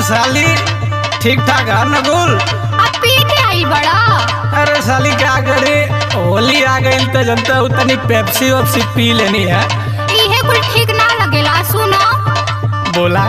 साली ठीक ठाक है ना गुल? अब पी के आई बड़ा। अरे साली क्या करे, होली आ गई तो जनता उतनी पेप्सी वेप्सी पी लेनी है। इहे कुल ठीक ना लगेला। सुनो बोला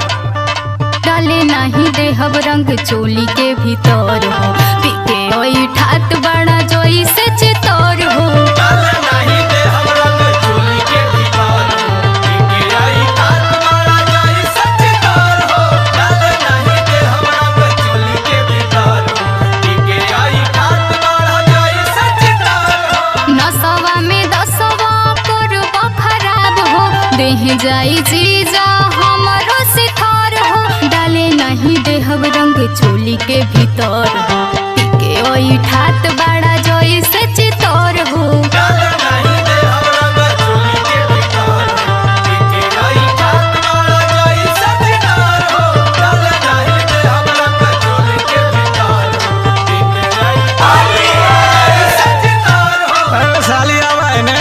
डाले नहीं देहब रंग चोली के भीतर हो, पी के ओई ठात बड़ा जोई से चितौर हो। डाले नहीं देहब रंग चोली के भीतर हो, पी के ओई ठात बड़ा जोई से चितौर हो। डाले नहीं देहब रंग चोली के भीतर हो, पी के ओई ठात बड़ा जोई से चितौर हो। नसवा में दसवा करबा खराब हो, देह जाई जीजा हमरो सिथार हो। डाले नहीं देहब रंग चोली के भीतर हो, पी के ओई ठात बड़ा जोई से चितौर हो। डाले नहीं देहब रंग चोली के भीतर हो, पी के ओई ठात बड़ा जोई से चितौर हो। डाले नहीं देहब रंग चोली के भीतर हो, पी के ओई ठात बड़ा जोई से चितौर हो। अरे साली आवा है ने,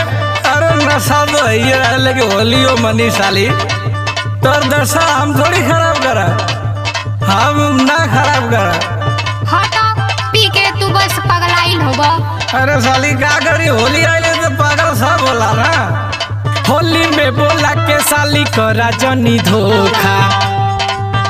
अरे नशा तो है ही है, लेकिन होलियो मनी साली तोर दशा हम थोड़ी खराब करा, हम ना खराब करा। हटा पी के तू बस पगलाइल होबा। अरे साली क्या करी, होली आइले तो पागल सब होला ना। होली में बोला के साली करा जनी धोखा,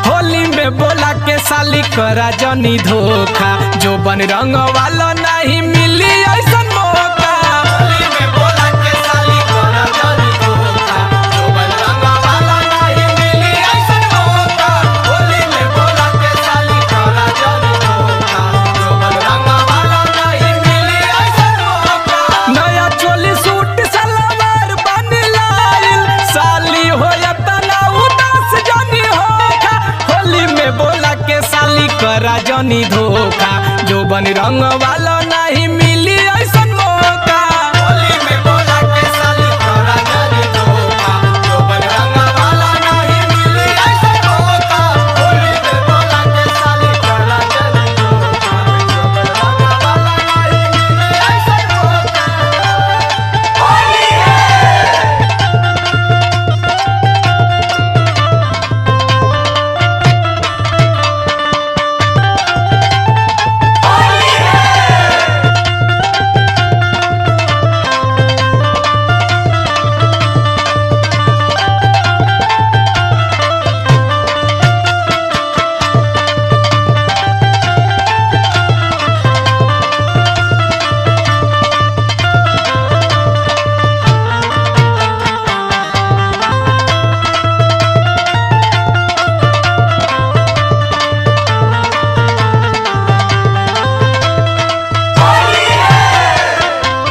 होली में बोला के साली करा जनी धोखा। जो बन रंग वाला नहीं मिली ऐसा मौका। होली में बोला के साली करा जनी धोखा, जो बन रंग वाला नहीं मिली ऐसा मौका। होली में बोला के साली करा जनी धोखा, जो बन रंग वाला नहीं मिली ऐसा मौका। नया चोली सूट सलवार बन लाइल, साली हो या तना उदास जनी होखा। होली में बोला के साली करा जनी धोखा, जो बन रंग वाला नहीं मिली ऐसा मौका। होली में बोला के साली करा जनी धोखा, जो बन रंग वाला नहीं मिली ऐसा मौका। होली में बोला के साली करा जनी धोखा, जो बन रंग वाला नहीं मिली ऐसा मौका। होली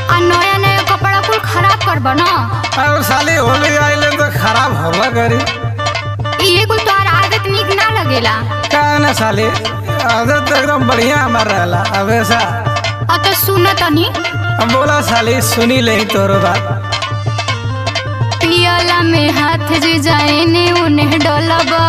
आ नया नया कपड़ा कुल खराब करबा ना। अरे साली होली आइले तो खराब होगा करी। इहे कुल तोहार आदत नीक ना लगेला। का ना साली आदत तो एकदम बढ़िया हमार रहला। अब ऐसा आ तो सुन तनी अब बोला साली, सुनी ले तोरो बात। पियला में हाथ जे जाए ने उन्हें डोलबा,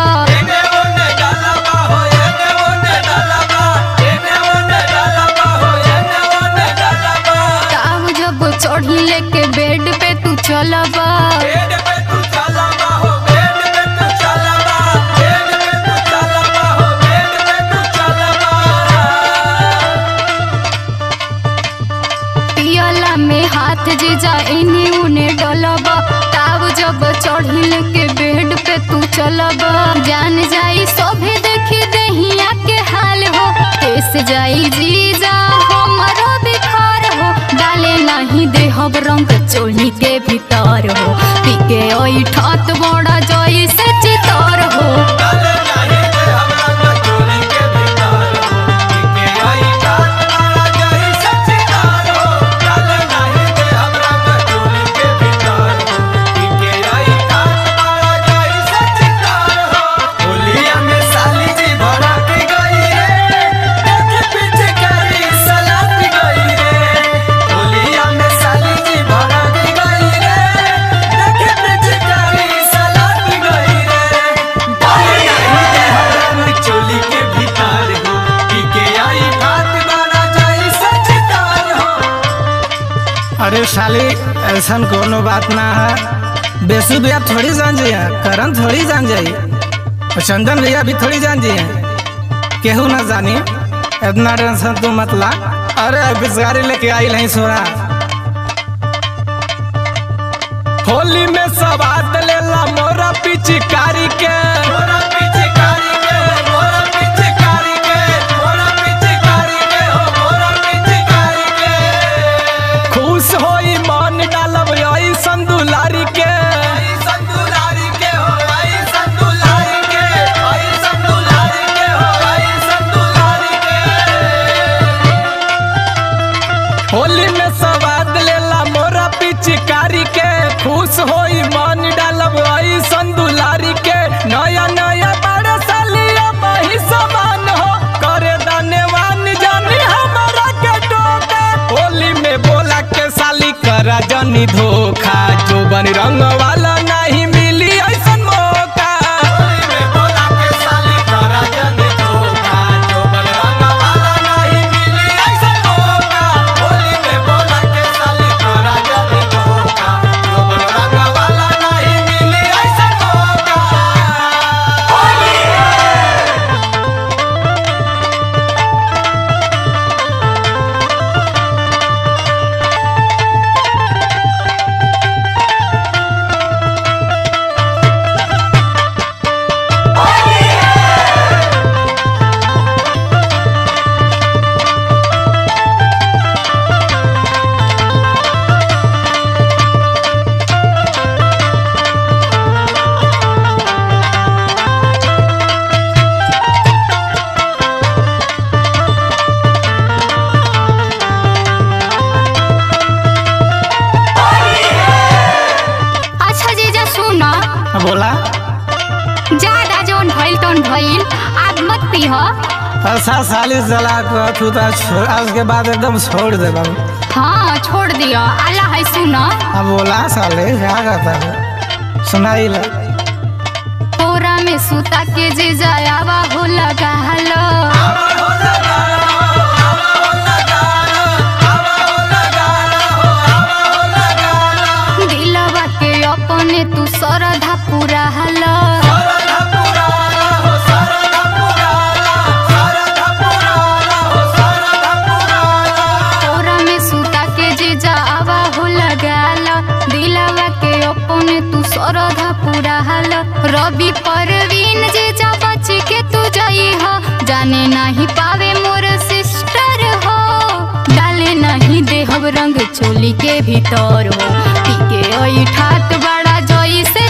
ताव जब चढ़ी लेके बेड पे तू चलबा। पियला में हाथ जे जाए ने उन्हें डोलबा, ताव जब चढ़ी लेके बेड पे तू चलबा। जान जाई सोभे देखी दहिया के हाल हो, केस जाई जीजा हमरो बिखार हो। डाले नहीं देहब रंग चोली के भीतर हो, पी के ओई ठात बड़ा जोई से चितौर हो। अरे साली ऐसा कोनो बात ना है, बेसु भैया थोड़ी जान जाइए, करण थोड़ी जान जाइए, और चंदन भैया भी थोड़ी जान जाइए। केहू ना जानी, इतना टेंशन तू मत ला। अरे बिस्गारी लेके आई नहीं सोना। होली में सवाद लेला मोरा पिचकारी के, मोरा पिचकारी के, मोरा पिचकारी के, मोरा पिचकारी के, हो मोरा पिचकारी के। खुश होई मन डालब आई संदुलारी के, आई संदुलारी के, हो आई संदुलारी के, आई संदुलारी के, हो आई संदुलारी के। होली में सवाद लेला मोरा पिचकारी के, खुश होई मन डालब आई संदुलारी के। नया नया बड़े सालिया बही समान हो, करे दानेवान जानी हमारा के टोका। होली में बोला के साली करा जानी धोखा, जो बन रंग वाला नहीं मिली ऐसन मौका। होली में बोला के साली करा जानी धोखा, जो बन रंग वाला नहीं मिली ऐसन मौका। होली में बोला के साली करा जानी धोखा, जो बन रंग वाला नहीं मिली ऐसन मौका। होली अच्छा जीजा सुना, बोला ज्यादा जोन भइल तोन भइल, अब मत पीह। ऐसा साली जला तू तो आज के बाद एकदम छोड़ दे बाबू। हाँ छोड़ दिया। अल्लाह है सुना, अब बोला साले क्या कहता है, सुनाई ला। कोरा में सुता के जीजा आवा हो लगा हलो, दिलवा के अपने तू सरधा पूरा हलो। कोरा में सुता के जीजा आवा हो लगाला, दिलवा के अपने तू सरधा पूरा हलो। रवि परवीन जीजा बच के तू जाई हो, जाने नहीं पावे मोर सिस्टर हो। डाले नहीं देहब रंग चोली के भीतर हो, पी के ओई ठाट बड़ा जोई से